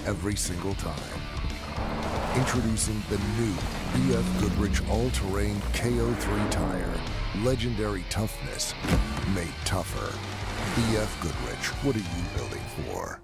every single time. Introducing the new BF Goodrich All-Terrain KO3 tire. Legendary toughness made tougher. BF Goodrich, what are you building for?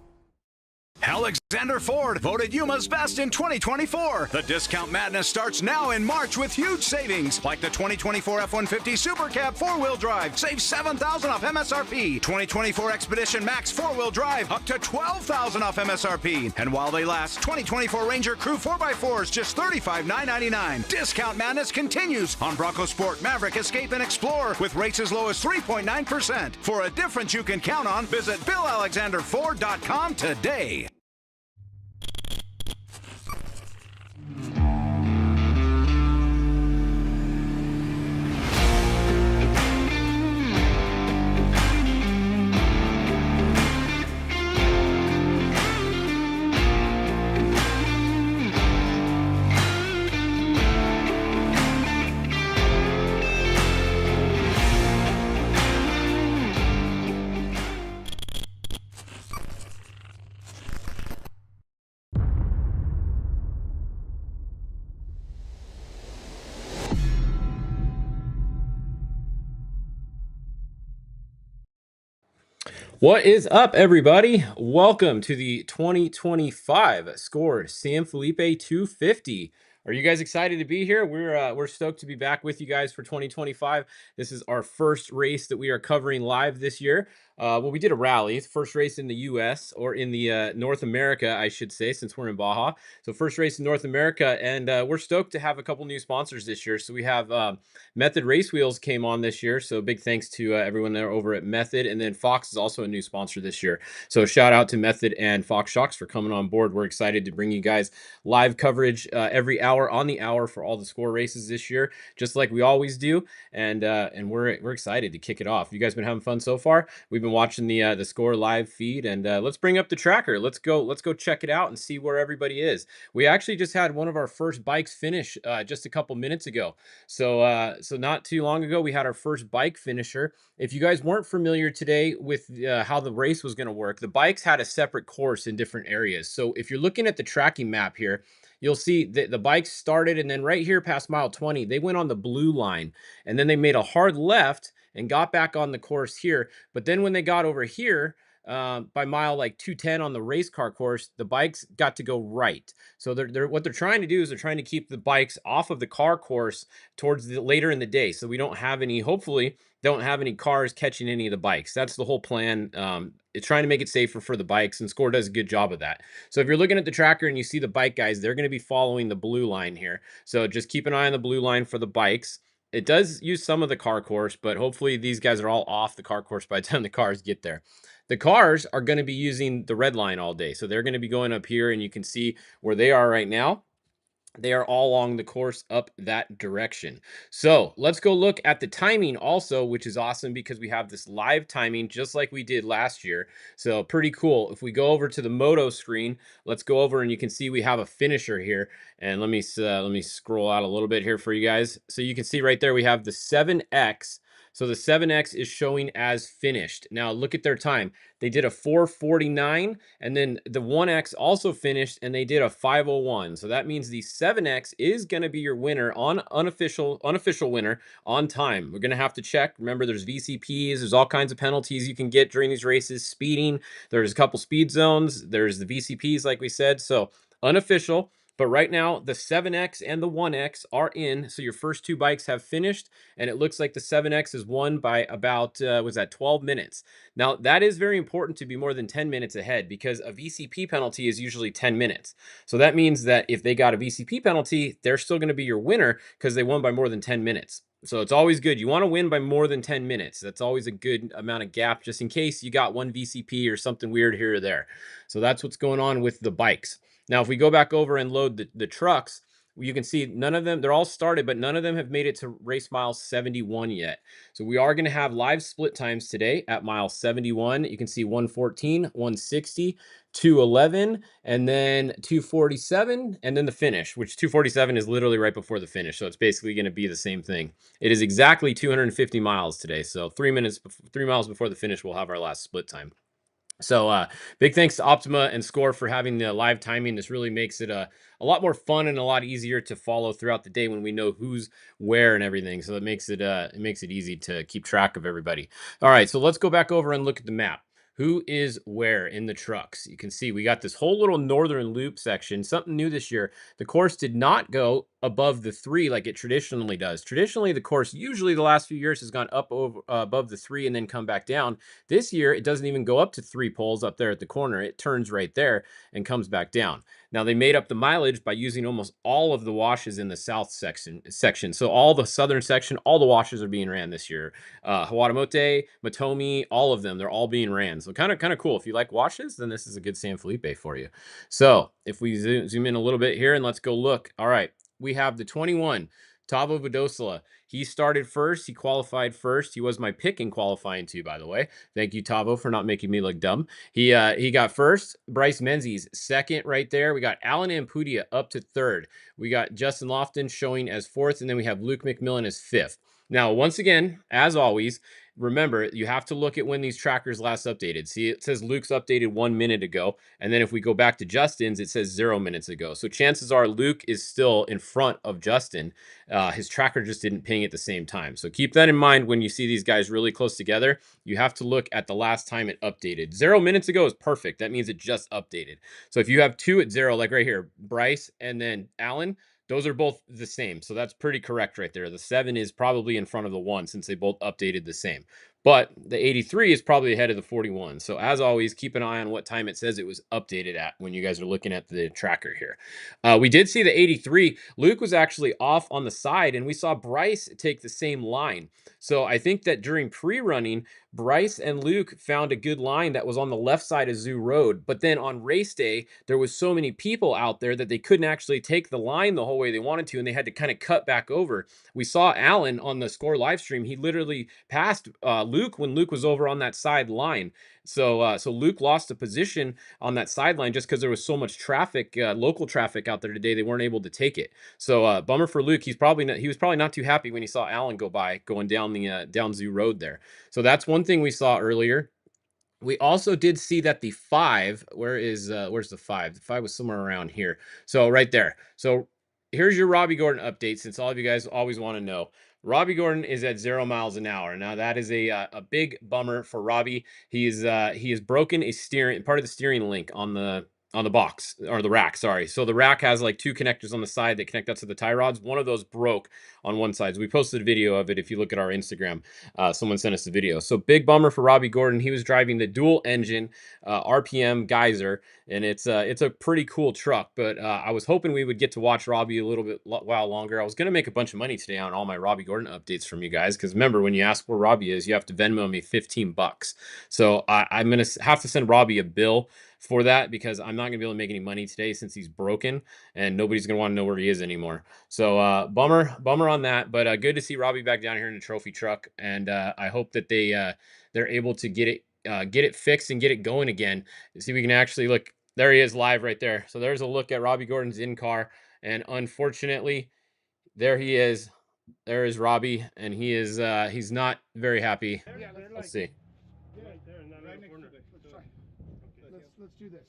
Alexander Ford voted Yuma's best in 2024. The discount madness starts now in March with huge savings, like the 2024 F-150 Super Cab 4-wheel drive. Save $7,000 off MSRP. 2024 Expedition Max 4-wheel drive, up to $12,000 off MSRP. And while they last, 2024 Ranger Crew 4x4s, just $35,999. Discount madness continues on Bronco Sport, Maverick, Escape, and Explorer with rates as low as 3.9%. For a difference you can count on, visit BillAlexanderFord.com today. What is up, everybody? Welcome to the 2025 Score San Felipe 250. Are you guys excited to be here? We're stoked to be back with you guys for 2025. This is our first race that we are covering live this year. Well, we did a rally. It's the first race in the U.S. or in the North America, I should say, since we're in Baja. So first race in North America, and we're stoked to have a couple new sponsors this year. So we have Method Race Wheels came on this year. So big thanks to everyone there over at Method. And then Fox is also a new sponsor this year. So shout out to Method and Fox Shocks for coming on board. We're excited to bring you guys live coverage every hour on the hour for all the Score races this year, just like we always do. And we're excited to kick it off. You guys been having fun so far? We've been watching the Score live feed, and let's bring up the tracker. Let's go check it out and see where everybody is. We actually just had one of our first bikes finish just a couple minutes ago. So not too long ago, we had our first bike finisher. If you guys weren't familiar today with how the race was going to work, the bikes had a separate course in different areas. So if you're looking at the tracking map here, you'll see that the bikes started, and then right here past mile 20, they went on the blue line, and then they made a hard left and got back on the course here. But then when they got over here, by mile like 210 on the race car course, the bikes got to go right. So what they're trying to do is they're trying to keep the bikes off of the car course towards the later in the day, so we don't have any, hopefully don't have any cars catching any of the bikes. That's the whole plan. It's trying to make it safer for the bikes, and Score does a good job of that. So if you're looking at the tracker and you see the bike guys, they're going to be following the blue line here. So just keep an eye on the blue line for the bikes. It does use some of the car course, but hopefully these guys are all off the car course by the time the cars get there. The cars are going to be using the red line all day. So they're going to be going up here, and you can see where they are right now. They are all along the course up that direction. So let's go look at the timing also, which is awesome because we have this live timing just like we did last year. So pretty cool. If we go over to the moto screen, let's go over, and you can see we have a finisher here. And let me scroll out a little bit here for you guys. So you can see right there we have the 7X. So the 7X is showing as finished. Now look at their time. They did a 4:49, and then the 1X also finished, and they did a 5:01. So that means the 7X is going to be your winner, on unofficial winner on time. We're going to have to check. Remember, there's VCPs. There's all kinds of penalties you can get during these races. Speeding. There's a couple speed zones. There's the VCPs, like we said. So unofficial. But right now, the 7X and the 1X are in. So your first two bikes have finished, and it looks like the 7X is won by about, was that 12 minutes? Now, that is very important to be more than 10 minutes ahead, because a VCP penalty is usually 10 minutes. So that means that if they got a VCP penalty, they're still going to be your winner because they won by more than 10 minutes. So it's always good. You want to win by more than 10 minutes. That's always a good amount of gap, just in case you got one VCP or something weird here or there. So that's what's going on with the bikes. Now, if we go back over and load the trucks, you can see none of them, they're all started, but none of them have made it to race mile 71 yet. So we are going to have live split times today at mile 71. You can see 114, 160, 211, and then 247, and then the finish, which 247 is literally right before the finish. So it's basically going to be the same thing. It is exactly 250 miles today. So 3 miles before the finish, we'll have our last split time. So big thanks to Optima and Score for having the live timing. This really makes it a lot more fun and a lot easier to follow throughout the day when we know who's where and everything. So it makes it easy to keep track of everybody. All right, so let's go back over and look at the map. Who is where in the trucks? You can see we got this whole little northern loop section. Something new this year. The course did not go above the 3 like it traditionally does. Traditionally, the course usually the last few years has gone up over above the 3 and then come back down. This year, it doesn't even go up to 3 poles up there at the corner. It turns right there and comes back down. Now, they made up the mileage by using almost all of the washes in the south section. So all the southern section, all the washes are being ran this year. Hawatamote, Matomi, all of them, they're all being ran. So kind of cool. If you like washes, then this is a good San Felipe for you. So if we zoom in a little bit here and let's go look. All right, we have the 21, Tavo Vadosila. He started first. He qualified first. He was my pick in qualifying too, by the way. Thank you, Tavo, for not making me look dumb. He got first. Bryce Menzies second right there. We got Alan Ampudia up to third. We got Justin Lofton showing as fourth, and then we have Luke McMillan as fifth. Now, once again, as always, remember, you have to look at when these trackers last updated. See, it says Luke's updated 1 minute ago. And then if we go back to Justin's, it says 0 minutes ago. So chances are Luke is still in front of Justin. His tracker just didn't ping at the same time. So keep that in mind when you see these guys really close together. You have to look at the last time it updated. 0 minutes ago is perfect. That means it just updated. So if you have 2 at 0, like right here, Bryce and then Alan, those are both the same. So that's pretty correct right there. The 7 is probably in front of the 1 since they both updated the same. But the 83 is probably ahead of the 41. So as always, keep an eye on what time it says it was updated at when you guys are looking at the tracker here. We did see the 83. Luke was actually off on the side, and we saw Bryce take the same line. So I think that during pre-running, Bryce and Luke found a good line that was on the left side of Zoo Road. But then on race day, there was so many people out there that they couldn't actually take the line the whole way they wanted to, and they had to kind of cut back over. We saw Alan on the Score live stream. He literally passed Luke when Luke was over on that side line. So Luke lost a position on that sideline just because there was so much traffic, local traffic out there today. They weren't able to take it. So bummer for Luke. He was probably not too happy when he saw Alan go by going down the down Zoo Road there. So that's one thing we saw earlier. We also did see that the 5, where's the 5? The 5 was somewhere around here. So right there. So here's your Robbie Gordon update, since all of you guys always want to know. Robbie Gordon is at 0 miles an hour. Now that is a big bummer for Robbie. He has broken a part of the steering link on the box, or the rack, sorry. So the rack has like 2 connectors on the side that connect up to the tie rods. One of those broke on one side. So we posted a video of it. If you look at our Instagram, someone sent us a video. So big bummer for Robbie Gordon. He was driving the dual engine RPM Geyser, and it's a pretty cool truck. But I was hoping we would get to watch Robbie a little bit while longer. I was gonna make a bunch of money today on all my Robbie Gordon updates from you guys, because remember, when you ask where Robbie is, you have to Venmo me $15. So I'm gonna have to send Robbie a bill for that, because I'm not gonna be able to make any money today since he's broken and nobody's gonna want to know where he is anymore. So bummer on that, but good to see Robbie back down here in the trophy truck, and I hope that they're able to get it fixed and get it going again. See if we can actually look. There he is live right there. So there's a look at Robbie Gordon's in car, and unfortunately, there he is. There is Robbie, and he's not very happy. Let's see. Let's do this.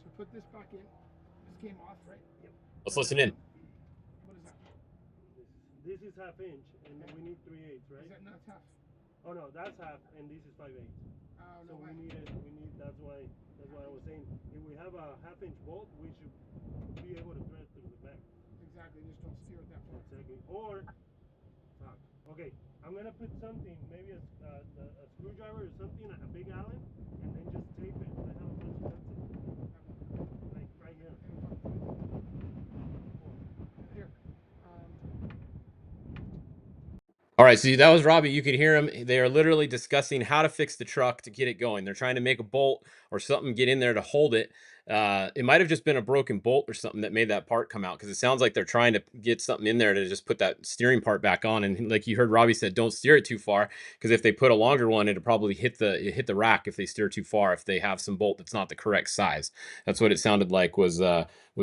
So put this back in. This came off, right? Yep. Let's listen in. What is that? This is ½ inch, and we need 3/8, right? Is that not half? Oh no, that's half, and this is 5/8. Oh, So no way. that's why I was saying, if we have a ½ inch bolt, we should be able to thread through the back. Exactly. Just don't steer it that far. Exactly. Or, okay, I'm gonna put something, maybe a screwdriver or something, a big Allen, and then just tape it. Like right here. Here. All right, so that was Robbie. You could hear him. They are literally discussing how to fix the truck to get it going. They're trying to make a bolt or something get in there to hold it. It might have just been a broken bolt or something that made that part come out, because it sounds like they're trying to get something in there to just put that steering part back on. And like you heard Robbie said, don't steer it too far, because if they put a longer one, it'll probably hit the rack if they steer too far, if they have some bolt that's not the correct size. That's what it sounded like was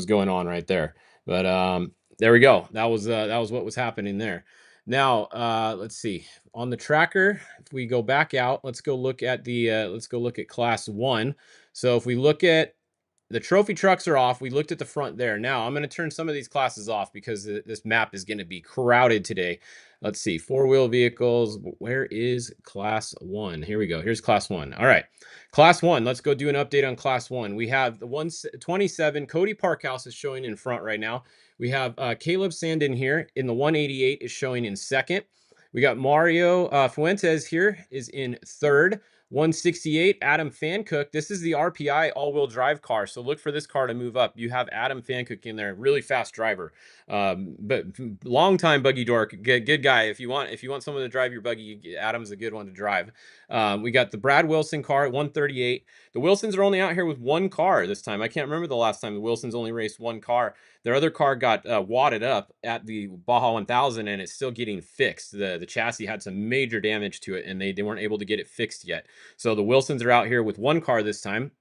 going on right there. But there we go. That was what was happening there. Now, let's see. On the tracker, if we go back out, let's go look at class 1. So if we look at the trophy trucks are off. We looked at the front there. Now I'm going to turn some of these classes off because this map is going to be crowded today. Let's see. Four-wheel vehicles. Where is class 1? Here we go. Here's class 1. All right. Class 1. Let's go do an update on class 1. We have the 127. Cody Parkhouse is showing in front right now. We have Caleb Sandin here in the 188 is showing in second. We got Mario Fuentes here is in third. 168, Adam Fancook. This is the RPI all-wheel drive car, so look for this car to move up. You have Adam Fancook in there, really fast driver, but long time buggy dork, good guy. If you want someone to drive your buggy, Adam's a good one to drive. We got the Brad Wilson car at 138. The Wilsons are only out here with one car this time. I can't remember the last time the Wilsons only raced one car. Their other car got wadded up at the Baja 1000, and it's still getting fixed. The chassis had some major damage to it, and they weren't able to get it fixed yet. So the Wilsons are out here with one car this time.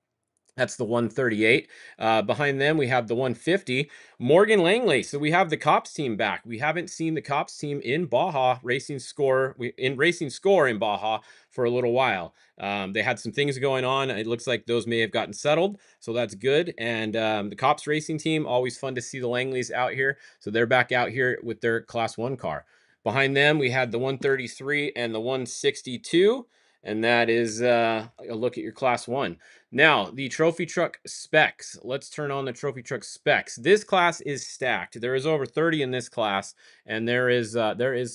That's the 138. Behind them, we have the 150. Morgan Langley. So we have the Cops team back. We haven't seen the Cops team in Baja Racing Score in Baja for a little while. They had some things going on. It looks like those may have gotten settled, so that's good. And the Cops racing team, always fun to see the Langleys out here. So they're back out here with their Class 1 car. Behind them, we had the 133 and the 162. And that is a look at your Class 1. Now, the trophy truck specs. Let's turn on the trophy truck specs. This class is stacked. There is over 30 in this class, and there is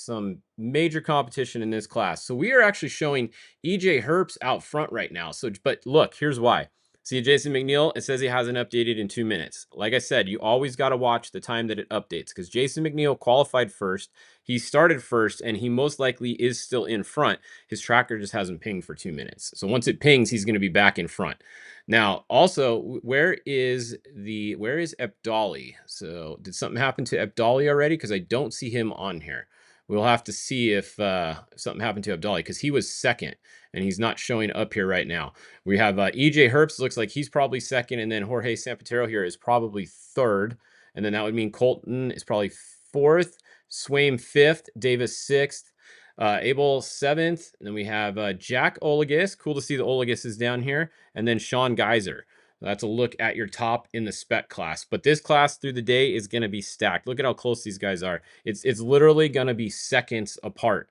some major competition in this class. So we are actually showing EJ Herps out front right now. So, but look, here's why. See, Jason McNeil, it says he hasn't updated in 2 minutes. Like I said, you always got to watch the time that it updates because Jason McNeil qualified first. He started first, and he most likely is still in front. His tracker just hasn't pinged for 2 minutes. So once it pings, he's going to be back in front. Now, also, where is Epdali? So did something happen to Epdali already? Because I don't see him on here. We'll have to see if something happened to Epdali because he was second, and he's not showing up here right now. We have EJ Herps. Looks like he's probably second, and then Jorge Sampatero here is probably third. And then that would mean Colton is probably fourth, Swaim fifth, Davis sixth, Abel seventh. And then we have Jack Olagus. Cool to see the Olagus is down here. And then Sean Geyser. That's a look at your top in the spec class. But this class through the day is going to be stacked. Look at how close these guys are. It's literally going to be seconds apart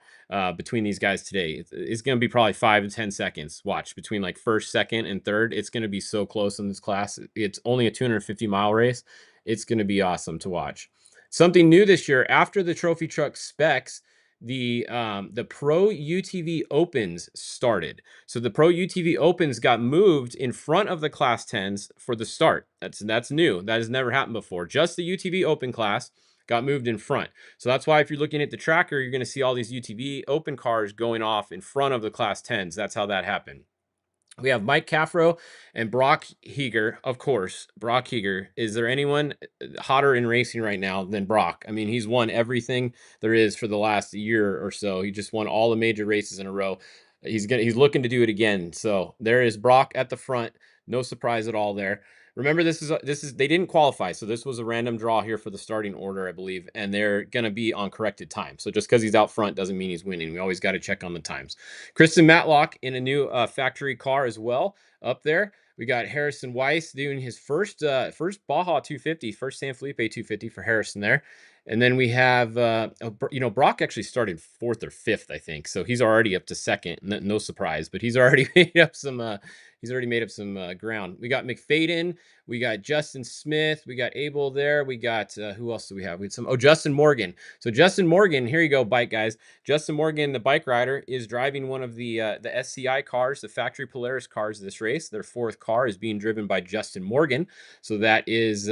between these guys today. It's going to be probably 5 to 10 seconds. Watch between like first, second, and third. It's going to be so close in this class. It's only a 250-mile race. It's going to be awesome to watch. Something new this year after the trophy truck specs, the Pro UTV Opens started. So the Pro UTV Opens got moved in front of the Class 10s for the start. That's new. That has never happened before. Just the UTV Open class got moved in front. So that's why if you're looking at the tracker, you're going to see all these UTV Open cars going off in front of the Class 10s. That's how that happened. We have Mike Caffro and Brock Heger, of course. Brock Heger. Is there anyone hotter in racing right now than Brock? I mean, he's won everything there is for the last year or so. He just won all the major races in a row. He's looking to do it again. So there is Brock at the front. No surprise at all there. Remember, this is they didn't qualify, so this was a random draw here for the starting order, I believe, and they're going to be on corrected time. So just because he's out front doesn't mean he's winning. We always got to check on the times. Kristen Matlock in a new factory car as well up there. We got Harrison Weiss doing his first Baja 250, first San Felipe 250 for Harrison there. And then we have, Brock actually started fourth or fifth, I think. So he's already up to second. No surprise, but he's already made up some ground. We got McFadden. We got Justin Smith. We got Abel there. We got, who else do we have? We had Justin Morgan. So Justin Morgan, here you go, bike guys. Justin Morgan, the bike rider, is driving one of the SCI cars, the factory Polaris cars this race. Their fourth car is being driven by Justin Morgan. So that is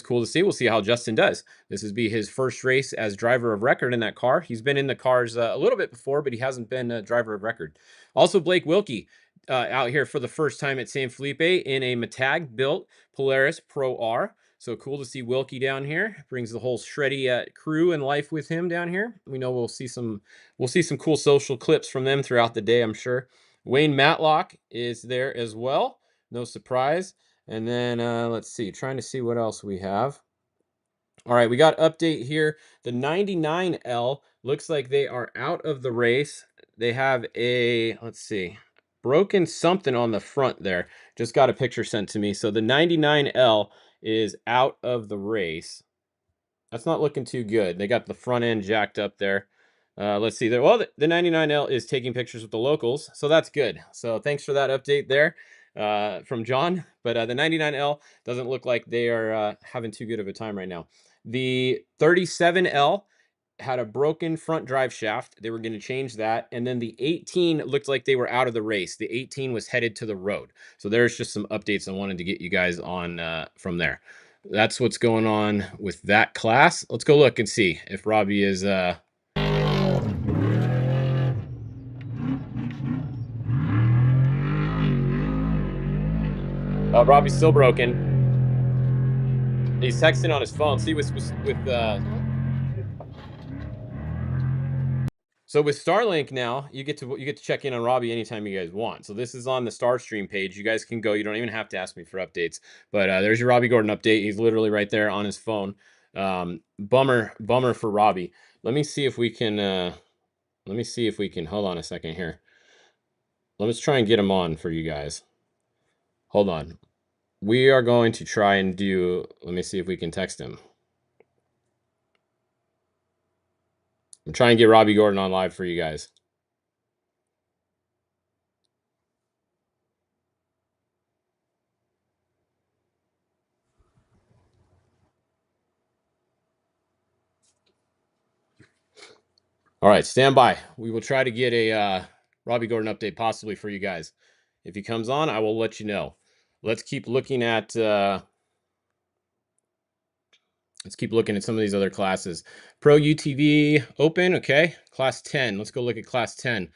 cool to see. We'll see how Justin does. This is be his first race as driver of record in that car. He's been in the cars a little bit before, but he hasn't been a driver of record. Also, Blake Wilkie out here for the first time at San Felipe in a Matag built Polaris Pro R. So cool to see Wilkie down here. Brings the whole Shreddy crew and life with him down here. We know we'll see some cool social clips from them throughout the day, I'm sure. Wayne Matlock is there as well. No surprise. And then let's see, trying to see what else we have. All right, we got update here. The 99L looks like they are out of the race. They have a, let's see, broken something on the front there. Just got a picture sent to me. So the 99L is out of the race. That's not looking too good. They got the front end jacked up there. Let's see there. Well, the 99L is taking pictures with the locals, so that's good. So thanks for that update there from John. But the 99L doesn't look like they are having too good of a time right now. The 37L had a broken front drive shaft. They were going to change that. And then the 18 looked like they were out of the race. The 18 was headed to the road. So there's just some updates I wanted to get you guys on from there. That's what's going on with that class. Let's go look and see if Robbie is Robbie's still broken. He's texting on his phone. See, with so with Starlink now, you get to check in on Robbie anytime you guys want. So this is on the Starstream page. You guys can go. You don't even have to ask me for updates. But there's your Robbie Gordon update. He's literally right there on his phone. Bummer for Robbie. Let me see if we can. Hold on a second here. Let's try and get him on for you guys. Hold on. We are going to try and do. Let me see if we can text him. I'm trying to get Robbie Gordon on live for you guys. All right, stand by. We will try to get a Robbie Gordon update possibly for you guys. If he comes on, I will let you know. Let's keep looking at some of these other classes. Pro UTV Open, okay. Class 10. Let's go look at Class 10.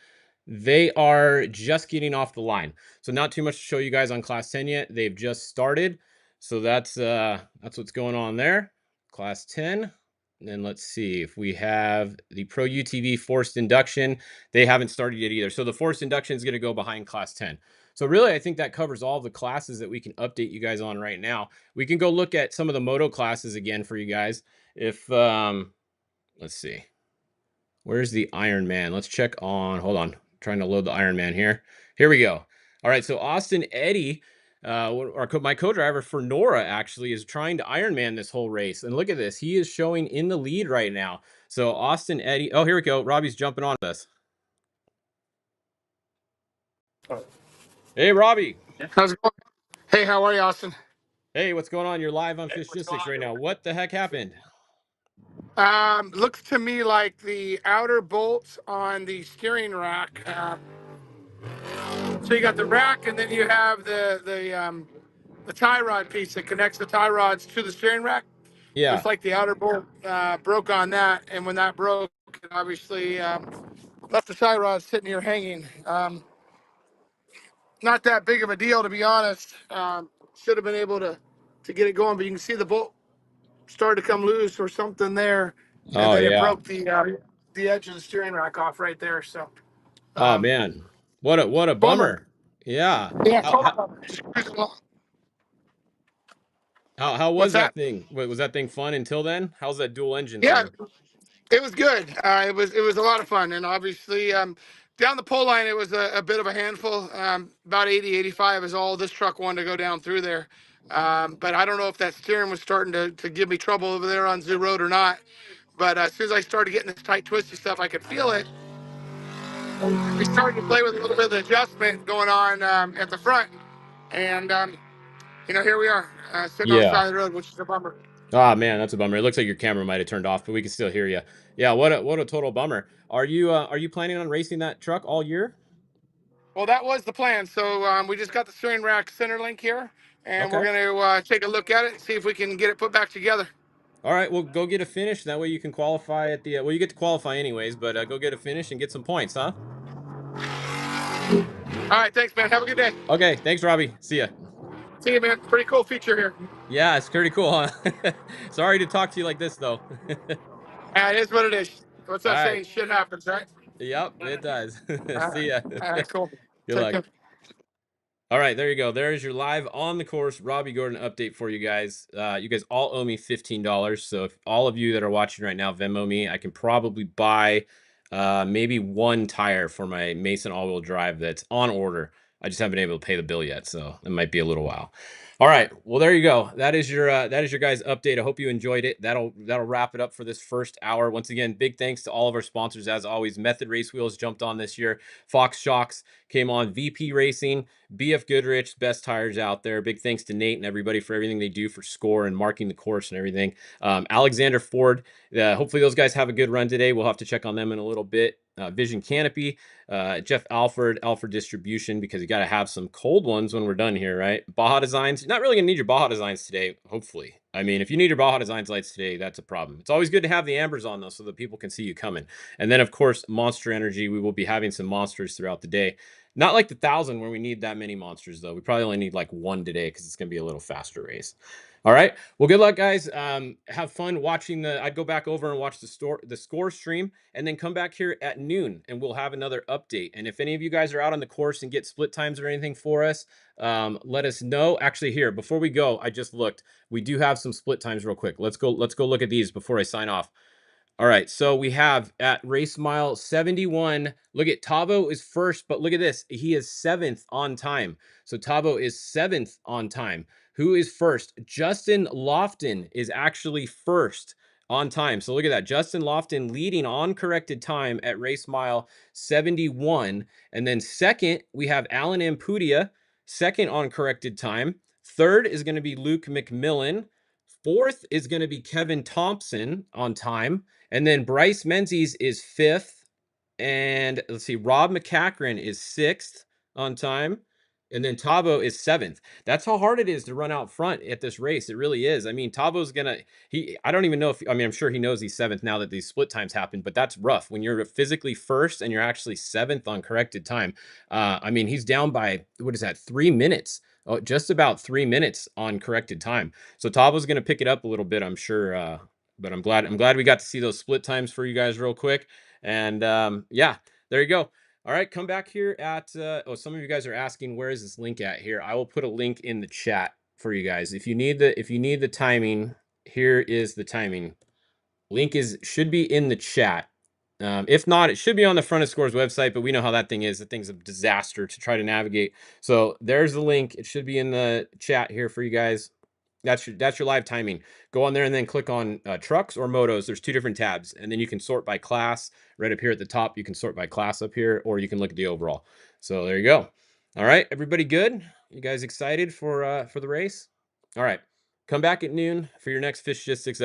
They are just getting off the line. So not too much to show you guys on Class 10 yet. They've just started. So that's what's going on there. Class 10. And then let's see if we have the Pro UTV forced induction. They haven't started yet either. So the forced induction is going to go behind Class 10. So really, I think that covers all the classes that we can update you guys on right now. We can go look at some of the moto classes again for you guys. If let's see, where's the Iron Man? Let's check on. Hold on, trying to load the Iron Man here. Here we go. All right, so Austin Eddy, my co-driver for Nora, actually is trying to Ironman this whole race. And look at this. He is showing in the lead right now. So Austin Eddy. Oh, here we go. Robbie's jumping on us. Hey, Robbie. How's it going? Hey, how are you, Austin? Hey, what's going on? You're live on Fishgistics right now. What the heck happened? Looks to me like the outer bolts on the steering rack. So you got the rack, and then you have the tie rod piece that connects the tie rods to the steering rack. Yeah. Looks like the outer bolt broke on that, and when that broke, it obviously left the tie rod sitting here hanging. Not that big of a deal, to be honest. Should have been able to get it going, but you can see the bolt started to come loose or something there, and Oh, then it yeah. broke the edge of the steering rack off right there. So, Oh, um, man. What a bummer. bummer. Yeah. Yeah, How, total how, bummer. Just cruising along. how What's was that that? thing? Was that thing fun until then? How's that dual engine Yeah, thing? it was good. It was a lot of fun, and obviously down the pole line it was a bit of a handful. About 80, 85 is all this truck wanted to go down through there. But I don't know if that steering was starting to give me trouble over there on Zoo Road or not. But as soon as I started getting this tight, twisty stuff, I could feel it. We started to play with a little bit of adjustment going on at the front, and here we are sitting on the Yeah. side of the road, which is a bummer. Ah, man, that's a bummer. It looks like your camera might have turned off, but we can still hear you. Yeah, what a total bummer. Are you planning on racing that truck all year? Well, that was the plan. So we just got the steering rack center link here, and we're Okay. going to take a look at it, see if we can get it put back together. All right, well, go get a finish. That way you can qualify at the well, you get to qualify anyways, but go get a finish and get some points, huh? All right, thanks, man. Have a good day. Okay, thanks, Robbie. See ya. See you, man. Pretty cool feature here. Yeah, it's pretty cool, huh? Sorry to talk to you like this, though. It is what it is. What's All that right. saying? Shit happens, right? Yep, it does. All right, See ya. all right, cool. Good Take luck. care. All right, there you go. There's your live on the course Robbie Gordon update for you guys. You guys all owe me $15. So if all of you that are watching right now Venmo me, I can probably buy maybe one tire for my Mason all-wheel drive that's on order. I just haven't been able to pay the bill yet, so it might be a little while. All right, well there you go. That is your guys' update. I hope you enjoyed it. That'll wrap it up for this first hour. Once again, big thanks to all of our sponsors as always. Method Race Wheels jumped on this year. Fox Shocks came on. VP Racing, BF Goodrich, best tires out there. Big thanks to Nate and everybody for everything they do for score and marking the course and everything. Alexander Ford, hopefully those guys have a good run today. We'll have to check on them in a little bit. Vision Canopy, Jeff Alford Distribution, because you got to have some cold ones when we're done here, right? Baja Designs, you're not really gonna need your Baja Designs today, hopefully. I mean, if you need your Baja Designs lights today, that's a problem. It's always good to have the ambers on though, so that people can see you coming. And then of course, Monster Energy, we will be having some monsters throughout the day. Not like the 1,000 where we need that many monsters though. We probably only need like one today because it's gonna be a little faster race. All right. Well, good luck, guys. Have fun watching I'd go back over and watch the score stream, and then come back here at noon, and we'll have another update. And if any of you guys are out on the course and get split times or anything for us, let us know. Actually, here before we go, I just looked. We do have some split times real quick. Let's go look at these before I sign off. All right, so we have at race mile 71, look at Tavo is first, but look at this. He is 7th on time. So Tavo is 7th on time. Who is first? Justin Lofton is actually first on time. So look at that. Justin Lofton leading on corrected time at race mile 71. And then second, we have Alan Ampudia, second on corrected time. Third is going to be Luke McMillan. Fourth is going to be Kevin Thompson on time. And then Bryce Menzies is 5th. And let's see, Rob McCachran is 6th on time. And then Tavo is 7th. That's how hard it is to run out front at this race. It really is. I mean, Tavo's gonna, I don't even know if, I mean, I'm sure he knows he's 7th now that these split times happen, but that's rough. When you're physically first and you're actually 7th on corrected time. I mean, he's down by, what is that, 3 minutes? Oh, just about 3 minutes on corrected time. So Tavo's gonna pick it up a little bit, I'm sure. But I'm glad we got to see those split times for you guys real quick. And yeah, there you go. All right, come back here at, some of you guys are asking, where is this link at here? I will put a link in the chat for you guys. If you need the timing, here is the timing. Link should be in the chat. If not, it should be on the Front of Scores website, but we know how that thing is. The thing's a disaster to try to navigate. So there's the link. It should be in the chat here for you guys. That's your live timing. Go on there and then click on trucks or motos. There's 2 different tabs, and then you can sort by class right up here at the top. You can sort by class up here, or you can look at the overall. So there you go. All right, everybody good? You guys excited for the race? All right, come back at noon for your next Fishgistics